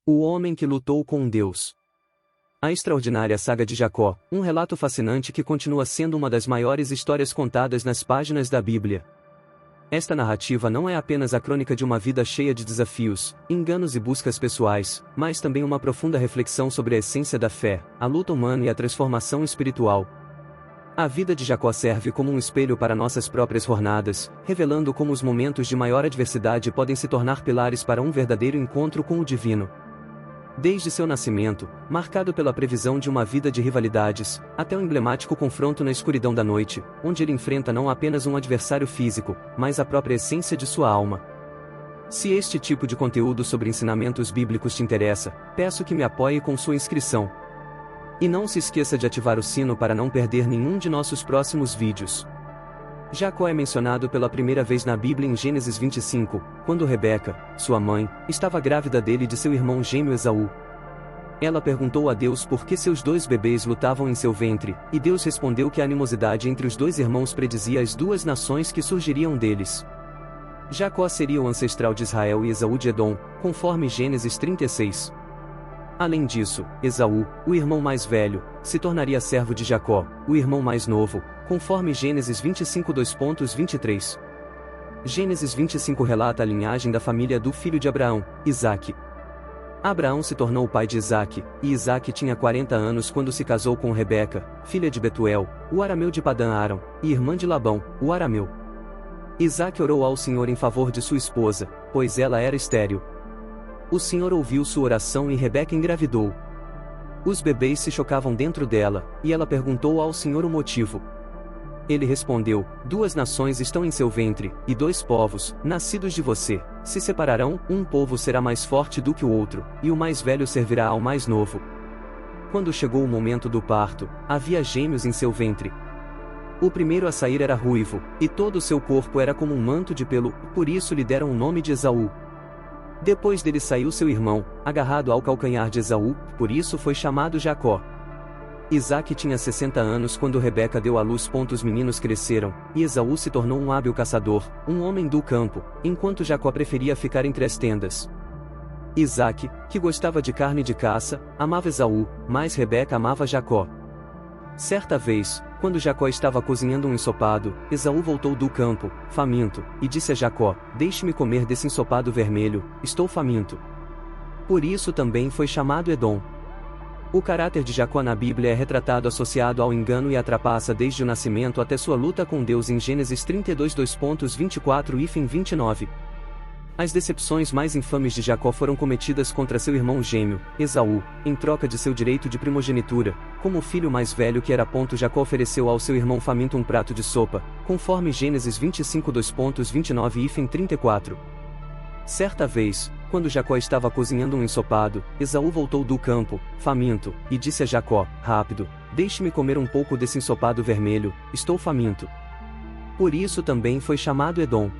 O homem que lutou com Deus. A extraordinária saga de Jacó, um relato fascinante que continua sendo uma das maiores histórias contadas nas páginas da Bíblia. Esta narrativa não é apenas a crônica de uma vida cheia de desafios, enganos e buscas pessoais, mas também uma profunda reflexão sobre a essência da fé, a luta humana e a transformação espiritual. A vida de Jacó serve como um espelho para nossas próprias jornadas, revelando como os momentos de maior adversidade podem se tornar pilares para um verdadeiro encontro com o divino. Desde seu nascimento, marcado pela previsão de uma vida de rivalidades, até o emblemático confronto na escuridão da noite, onde ele enfrenta não apenas um adversário físico, mas a própria essência de sua alma. Se este tipo de conteúdo sobre ensinamentos bíblicos te interessa, peço que me apoie com sua inscrição. E não se esqueça de ativar o sino para não perder nenhum de nossos próximos vídeos. Jacó é mencionado pela primeira vez na Bíblia em Gênesis 25, quando Rebeca, sua mãe, estava grávida dele e de seu irmão gêmeo Esaú. Ela perguntou a Deus por que seus dois bebês lutavam em seu ventre, e Deus respondeu que a animosidade entre os dois irmãos predizia as duas nações que surgiriam deles. Jacó seria o ancestral de Israel e Esaú de Edom, conforme Gênesis 36. Além disso, Esaú, o irmão mais velho, se tornaria servo de Jacó, o irmão mais novo, conforme Gênesis 25:23. Gênesis 25 relata a linhagem da família do filho de Abraão, Isaque. Abraão se tornou o pai de Isaque, e Isaque tinha 40 anos quando se casou com Rebeca, filha de Betuel, o arameu de Padã-Aram, e irmã de Labão, o arameu. Isaque orou ao Senhor em favor de sua esposa, pois ela era estéril. O Senhor ouviu sua oração e Rebeca engravidou. Os bebês se chocavam dentro dela, e ela perguntou ao Senhor o motivo. Ele respondeu: 2 nações estão em seu ventre, e 2 povos, nascidos de você, se separarão, um povo será mais forte do que o outro, e o mais velho servirá ao mais novo. Quando chegou o momento do parto, havia gêmeos em seu ventre. O primeiro a sair era ruivo, e todo o seu corpo era como um manto de pelo, por isso lhe deram o nome de Esaú. Depois dele saiu seu irmão, agarrado ao calcanhar de Esaú, por isso foi chamado Jacó. Isaque tinha 60 anos quando Rebeca deu à luz. Os meninos cresceram, e Esaú se tornou um hábil caçador, um homem do campo, enquanto Jacó preferia ficar entre as tendas. Isaque, que gostava de carne de caça, amava Esaú, mas Rebeca amava Jacó. Certa vez, quando Jacó estava cozinhando um ensopado, Esaú voltou do campo, faminto, e disse a Jacó: deixe-me comer desse ensopado vermelho, estou faminto. Por isso também foi chamado Edom. O caráter de Jacó na Bíblia é retratado associado ao engano e à trapaça desde o nascimento até sua luta com Deus em Gênesis 32:24 e 29. As decepções mais infames de Jacó foram cometidas contra seu irmão gêmeo, Esaú, em troca de seu direito de primogenitura. Como o filho mais velho que era, Jacó ofereceu ao seu irmão faminto um prato de sopa, conforme Gênesis 25:29 e 34. Certa vez, quando Jacó estava cozinhando um ensopado, Esaú voltou do campo, faminto, e disse a Jacó: rápido, deixe-me comer um pouco desse ensopado vermelho, estou faminto. Por isso também foi chamado Edom.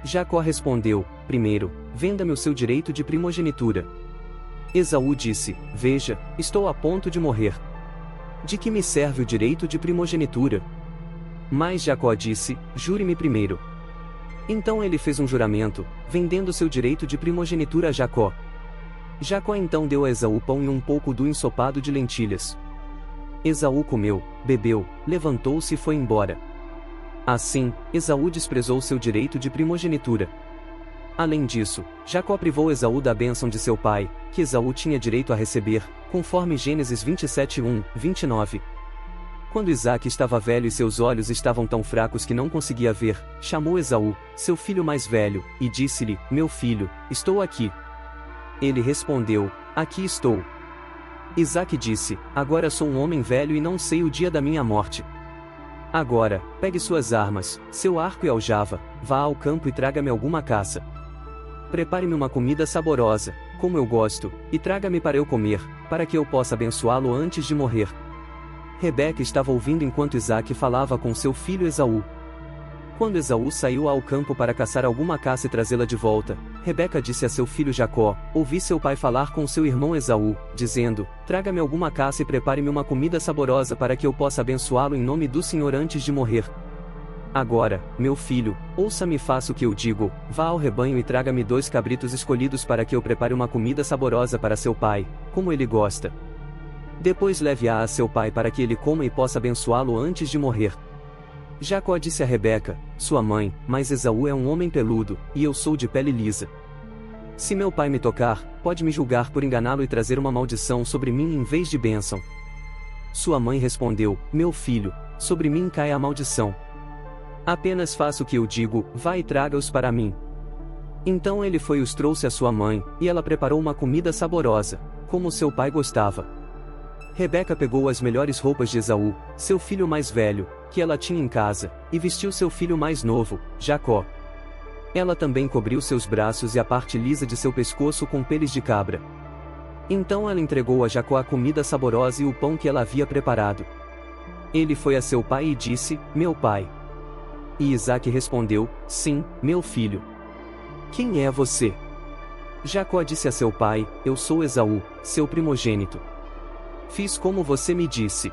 Jacó respondeu: primeiro, venda-me o seu direito de primogenitura. Esaú disse: veja, estou a ponto de morrer. De que me serve o direito de primogenitura? Mas Jacó disse: jure-me primeiro. Então ele fez um juramento, vendendo seu direito de primogenitura a Jacó. Jacó então deu a Esaú pão e um pouco do ensopado de lentilhas. Esaú comeu, bebeu, levantou-se e foi embora. Assim, Esaú desprezou seu direito de primogenitura. Além disso, Jacó privou Esaú da bênção de seu pai, que Esaú tinha direito a receber, conforme Gênesis 27:29. Quando Isaque estava velho e seus olhos estavam tão fracos que não conseguia ver, chamou Esaú, seu filho mais velho, e disse-lhe: meu filho, estou aqui. Ele respondeu: aqui estou. Isaque disse: agora sou um homem velho e não sei o dia da minha morte. Agora, pegue suas armas, seu arco e aljava, vá ao campo e traga-me alguma caça. Prepare-me uma comida saborosa, como eu gosto, e traga-me para eu comer, para que eu possa abençoá-lo antes de morrer. Rebeca estava ouvindo enquanto Isaque falava com seu filho Esaú. Quando Esaú saiu ao campo para caçar alguma caça e trazê-la de volta, Rebeca disse a seu filho Jacó: ouvi seu pai falar com seu irmão Esaú, dizendo: traga-me alguma caça e prepare-me uma comida saborosa para que eu possa abençoá-lo em nome do Senhor antes de morrer. Agora, meu filho, ouça-me e faça o que eu digo, vá ao rebanho e traga-me 2 cabritos escolhidos para que eu prepare uma comida saborosa para seu pai, como ele gosta. Depois leve-a a seu pai para que ele coma e possa abençoá-lo antes de morrer. Jacó disse a Rebeca, sua mãe, mas Esaú é um homem peludo, e eu sou de pele lisa. Se meu pai me tocar, pode me julgar por enganá-lo e trazer uma maldição sobre mim em vez de bênção. Sua mãe respondeu, meu filho, sobre mim cai a maldição. Apenas faça o que eu digo, vá e traga-os para mim. Então ele foi e os trouxe à sua mãe, e ela preparou uma comida saborosa, como seu pai gostava. Rebeca pegou as melhores roupas de Esaú, seu filho mais velho, que ela tinha em casa, e vestiu seu filho mais novo, Jacó. Ela também cobriu seus braços e a parte lisa de seu pescoço com peles de cabra. Então ela entregou a Jacó a comida saborosa e o pão que ela havia preparado. Ele foi a seu pai e disse, meu pai. E Isaque respondeu, sim, meu filho. Quem é você? Jacó disse a seu pai, eu sou Esaú, seu primogênito. Fiz como você me disse.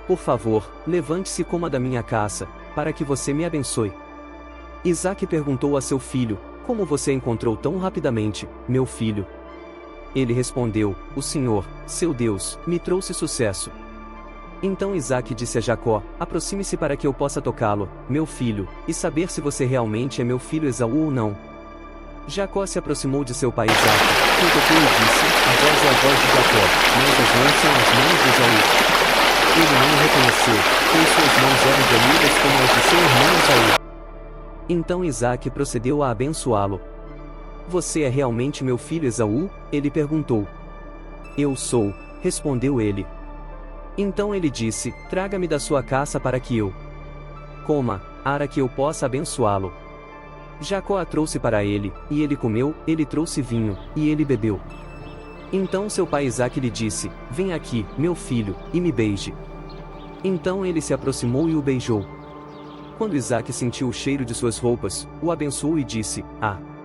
Por favor, levante-se e coma da minha caça, para que você me abençoe. Isaque perguntou a seu filho, como você encontrou tão rapidamente, meu filho? Ele respondeu, o Senhor, seu Deus, me trouxe sucesso. Então Isaque disse a Jacó, aproxime-se para que eu possa tocá-lo, meu filho, e saber se você realmente é meu filho Esaú ou não. Jacó se aproximou de seu pai Isaque, que o tocou e disse, a voz é a voz de Jacó, mas as mãos são as mãos de Esaú. Ele não o reconheceu, pois suas mãos eram vermelhas como as de seu irmão Esaú. Então Isaque procedeu a abençoá-lo. Você é realmente meu filho Esaú? Ele perguntou. Eu sou, respondeu ele. Então ele disse, traga-me da sua caça para que eu coma, para que eu possa abençoá-lo. Jacó a trouxe para ele, e ele comeu, ele trouxe vinho, e ele bebeu. Então seu pai Isaque lhe disse, vem aqui, meu filho, e me beije. Então ele se aproximou e o beijou. Quando Isaque sentiu o cheiro de suas roupas, o abençoou e disse,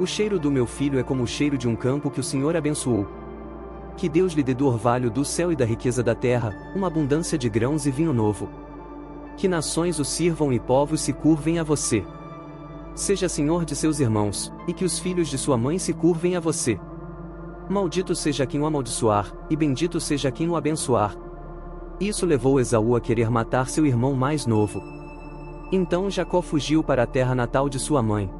o cheiro do meu filho é como o cheiro de um campo que o Senhor abençoou. Que Deus lhe dê do orvalho do céu e da riqueza da terra, uma abundância de grãos e vinho novo. Que nações o sirvam e povos se curvem a você. Seja senhor de seus irmãos, e que os filhos de sua mãe se curvem a você. Maldito seja quem o amaldiçoar, e bendito seja quem o abençoar. Isso levou Esaú a querer matar seu irmão mais novo. Então Jacó fugiu para a terra natal de sua mãe.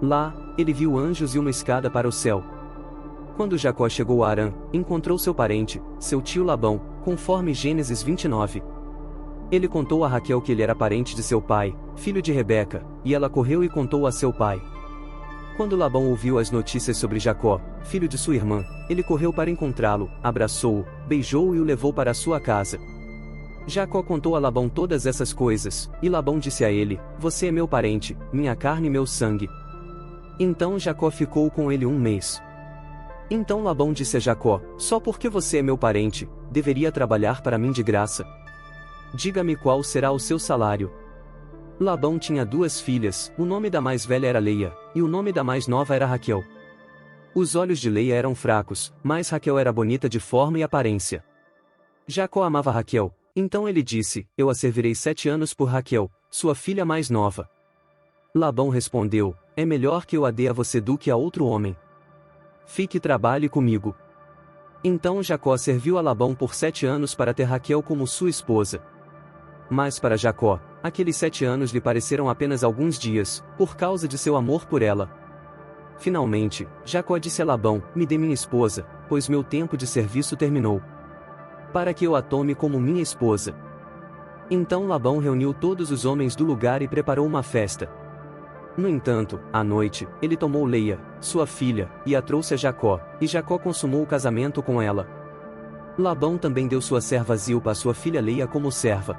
Lá, ele viu anjos e uma escada para o céu. Quando Jacó chegou a Harã, encontrou seu parente, seu tio Labão, conforme Gênesis 29. Ele contou a Raquel que ele era parente de seu pai, filho de Rebeca, e ela correu e contou a seu pai. Quando Labão ouviu as notícias sobre Jacó, filho de sua irmã, ele correu para encontrá-lo, abraçou-o, beijou-o e o levou para a sua casa. Jacó contou a Labão todas essas coisas, e Labão disse a ele, você é meu parente, minha carne e meu sangue. Então Jacó ficou com ele 1 mês. Então Labão disse a Jacó, só porque você é meu parente, deveria trabalhar para mim de graça? Diga-me qual será o seu salário. Labão tinha 2 filhas, o nome da mais velha era Leia, e o nome da mais nova era Raquel. Os olhos de Leia eram fracos, mas Raquel era bonita de forma e aparência. Jacó amava Raquel, então ele disse, eu a servirei 7 anos por Raquel, sua filha mais nova. Labão respondeu, é melhor que eu a dê a você do que a outro homem. Fique e trabalhe comigo. Então Jacó serviu a Labão por 7 anos para ter Raquel como sua esposa. Mas para Jacó, aqueles 7 anos lhe pareceram apenas alguns dias, por causa de seu amor por ela. Finalmente, Jacó disse a Labão, me dê minha esposa, pois meu tempo de serviço terminou. Para que eu a tome como minha esposa. Então Labão reuniu todos os homens do lugar e preparou uma festa. No entanto, à noite, ele tomou Leia, sua filha, e a trouxe a Jacó, e Jacó consumou o casamento com ela. Labão também deu sua serva Zilpa a sua filha Leia como serva.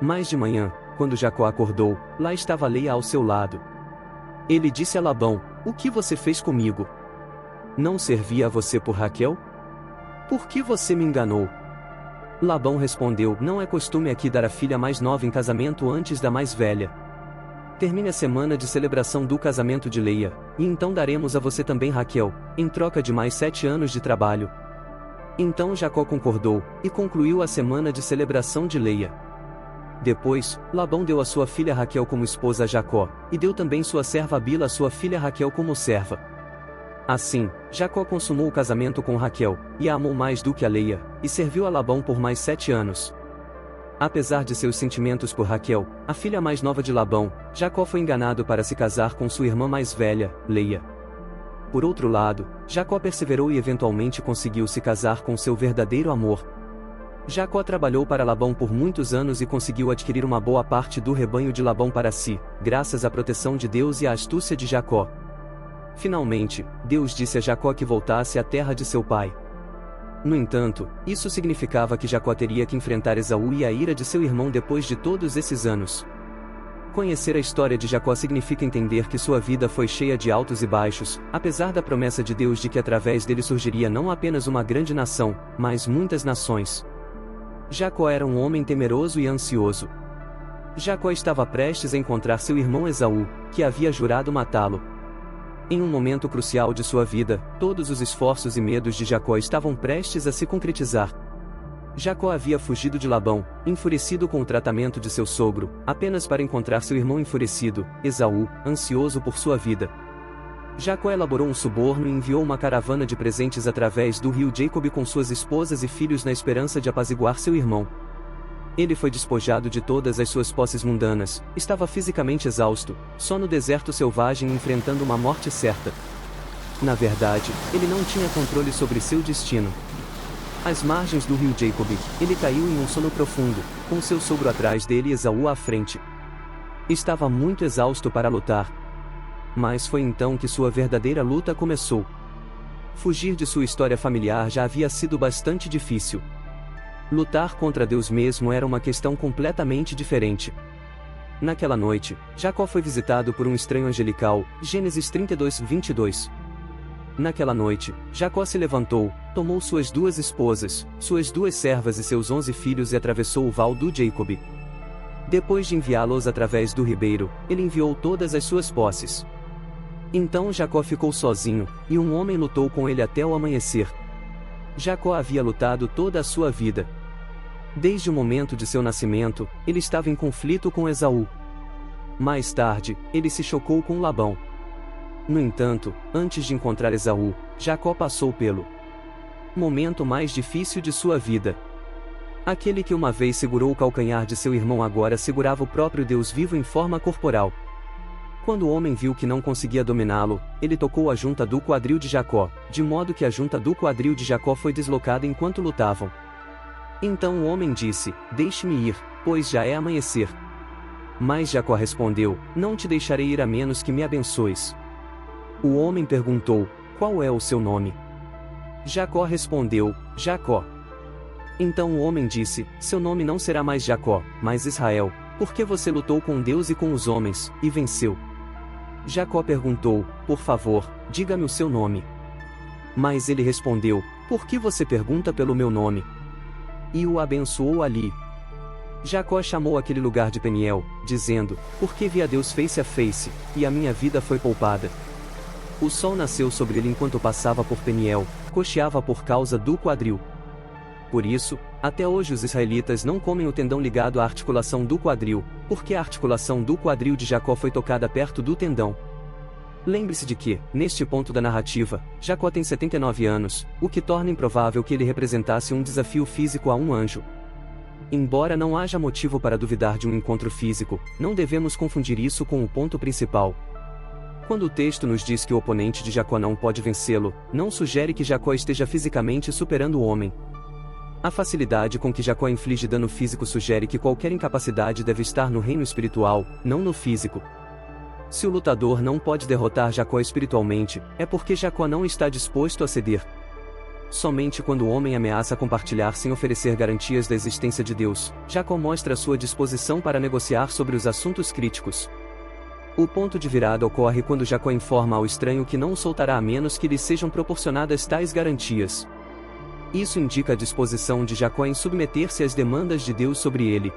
Mas de manhã, quando Jacó acordou, lá estava Leia ao seu lado. Ele disse a Labão, o que você fez comigo? Não servia a você por Raquel? Por que você me enganou? Labão respondeu, não é costume aqui dar a filha mais nova em casamento antes da mais velha. Termine a semana de celebração do casamento de Leia, e então daremos a você também Raquel, em troca de mais 7 anos de trabalho. Então Jacó concordou, e concluiu a semana de celebração de Leia. Depois, Labão deu a sua filha Raquel como esposa a Jacó, e deu também sua serva Bila a sua filha Raquel como serva. Assim, Jacó consumou o casamento com Raquel, e a amou mais do que a Leia, e serviu a Labão por mais 7 anos. Apesar de seus sentimentos por Raquel, a filha mais nova de Labão, Jacó foi enganado para se casar com sua irmã mais velha, Leia. Por outro lado, Jacó perseverou e eventualmente conseguiu se casar com seu verdadeiro amor. Jacó trabalhou para Labão por muitos anos e conseguiu adquirir uma boa parte do rebanho de Labão para si, graças à proteção de Deus e à astúcia de Jacó. Finalmente, Deus disse a Jacó que voltasse à terra de seu pai. No entanto, isso significava que Jacó teria que enfrentar Esaú e a ira de seu irmão depois de todos esses anos. Conhecer a história de Jacó significa entender que sua vida foi cheia de altos e baixos, apesar da promessa de Deus de que através dele surgiria não apenas uma grande nação, mas muitas nações. Jacó era um homem temeroso e ansioso. Jacó estava prestes a encontrar seu irmão Esaú, que havia jurado matá-lo. Em um momento crucial de sua vida, todos os esforços e medos de Jacó estavam prestes a se concretizar. Jacó havia fugido de Labão, enfurecido com o tratamento de seu sogro, apenas para encontrar seu irmão enfurecido, Esaú, ansioso por sua vida. Jacó elaborou um suborno e enviou uma caravana de presentes através do rio Jacob com suas esposas e filhos na esperança de apaziguar seu irmão. Ele foi despojado de todas as suas posses mundanas, estava fisicamente exausto, só no deserto selvagem enfrentando uma morte certa. Na verdade, ele não tinha controle sobre seu destino. Às margens do rio Jacob, ele caiu em um sono profundo, com seu sogro atrás dele e Esaú à frente. Estava muito exausto para lutar. Mas foi então que sua verdadeira luta começou. Fugir de sua história familiar já havia sido bastante difícil. Lutar contra Deus mesmo era uma questão completamente diferente. Naquela noite, Jacó foi visitado por um estranho angelical, Gênesis 32:22. Naquela noite, Jacó se levantou, tomou suas 2 esposas, suas 2 servas e seus 11 filhos e atravessou o val do Jacob. Depois de enviá-los através do ribeiro, ele enviou todas as suas posses. Então Jacó ficou sozinho, e um homem lutou com ele até o amanhecer. Jacó havia lutado toda a sua vida. Desde o momento de seu nascimento, ele estava em conflito com Esaú. Mais tarde, ele se chocou com Labão. No entanto, antes de encontrar Esaú, Jacó passou pelo momento mais difícil de sua vida. Aquele que uma vez segurou o calcanhar de seu irmão agora segurava o próprio Deus vivo em forma corporal. Quando o homem viu que não conseguia dominá-lo, ele tocou a junta do quadril de Jacó, de modo que a junta do quadril de Jacó foi deslocada enquanto lutavam. Então o homem disse: "Deixe-me ir, pois já é amanhecer." Mas Jacó respondeu: "Não te deixarei ir a menos que me abençoes." O homem perguntou: "Qual é o seu nome?" Jacó respondeu: "Jacó." Então o homem disse: "Seu nome não será mais Jacó, mas Israel, porque você lutou com Deus e com os homens, e venceu." Jacó perguntou: "Por favor, diga-me o seu nome." Mas ele respondeu: "Por que você pergunta pelo meu nome?" E o abençoou ali. Jacó chamou aquele lugar de Peniel, dizendo: "Porque vi a Deus face a face, e a minha vida foi poupada." O sol nasceu sobre ele enquanto passava por Peniel, coxeava por causa do quadril. Por isso, até hoje os israelitas não comem o tendão ligado à articulação do quadril, porque a articulação do quadril de Jacó foi tocada perto do tendão. Lembre-se de que, neste ponto da narrativa, Jacó tem 79 anos, o que torna improvável que ele representasse um desafio físico a um anjo. Embora não haja motivo para duvidar de um encontro físico, não devemos confundir isso com o ponto principal. Quando o texto nos diz que o oponente de Jacó não pode vencê-lo, não sugere que Jacó esteja fisicamente superando o homem. A facilidade com que Jacó inflige dano físico sugere que qualquer incapacidade deve estar no reino espiritual, não no físico. Se o lutador não pode derrotar Jacó espiritualmente, é porque Jacó não está disposto a ceder. Somente quando o homem ameaça compartilhar sem oferecer garantias da existência de Deus, Jacó mostra sua disposição para negociar sobre os assuntos críticos. O ponto de virada ocorre quando Jacó informa ao estranho que não o soltará a menos que lhe sejam proporcionadas tais garantias. Isso indica a disposição de Jacó em submeter-se às demandas de Deus sobre ele.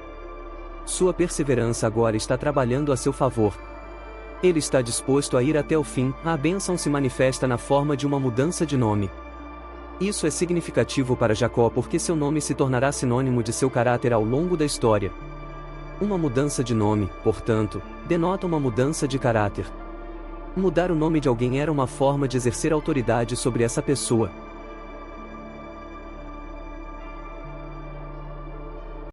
Sua perseverança agora está trabalhando a seu favor. Ele está disposto a ir até o fim. A bênção se manifesta na forma de uma mudança de nome. Isso é significativo para Jacó porque seu nome se tornará sinônimo de seu caráter ao longo da história. Uma mudança de nome, portanto, denota uma mudança de caráter. Mudar o nome de alguém era uma forma de exercer autoridade sobre essa pessoa.